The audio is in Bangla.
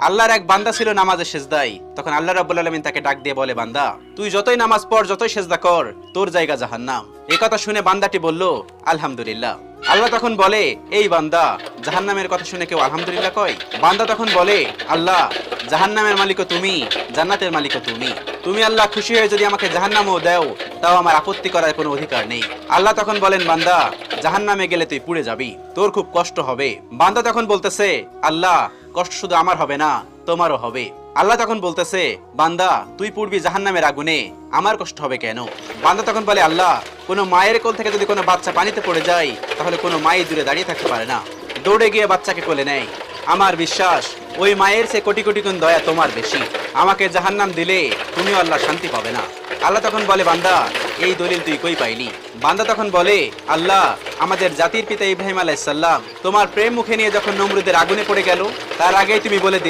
আল্লাহর এক বান্দা ছিল নামাজে সেজদায়। তখন আল্লাহ রাব্বুল আলামিন তাকে ডাক দিয়ে বলে, বান্দা তুই যতই নামাজ পড়, যতই সেজদা কর, তোর জায়গা জাহান্নাম। এই কথা শুনে বান্দাটি বলল, আলহামদুলিল্লাহ। আল্লাহ তখন বলে, এই বান্দা, জাহান্নামের কথা শুনে কেউ আলহামদুলিল্লাহ কয়? বান্দা তখন বলে, আল্লাহ, জাহান্নামের মালিকও তুমি, জান্নাতের মালিকও তুমি। তুমি আল্লাহ খুশি হয়ে যদি আমাকে জাহান্নামও দাও, তাও আমার আপত্তি করার কোনো অধিকার নেই। আল্লাহ তখন বলেন, বান্দা, জাহান্নামে গেলে তুই পুড়ে যাবি, তোর খুব কষ্ট হবে। বান্দা তখন বলতেছে, আল্লাহ, কষ্ট শুধু আমার হবে না, তোমারও হবে। আল্লাহ তখন বলতেছে, বান্দা, তুই পুড়বি জাহান্নামের আগুনে, আমার কষ্ট হবে কেন? বান্দা তখন বলে, আল্লাহ, কোনো মায়ের কোল থেকে যদি কোনো বাচ্চা পানিতে পড়ে যায়, তাহলে কোনো মাই দূরে দাঁড়িয়ে থাকতে পারে না, দৌড়ে গিয়ে বাচ্চাকে কোলে নেয়। আমার বিশ্বাস ওই মায়ের সে কোটি কোটি গুণ দয়া তোমার বেশি। আমাকে জাহান্নাম দিলে তুমিও আল্লাহ শান্তি পাবে না। আল্লাহ তখন বলে, বান্দা, এই দলিল তুই কই পাইলি? বান্দা তখন বলে, আল্লাহ, আমাদের জাতির পিতা ইব্রাহিম আলাইহিস সালাম তোমার প্রেম মুখে নিয়ে যখন নমরুদের আগুনে পড়ে গেল, তার আগেই তুমি বলে দিলে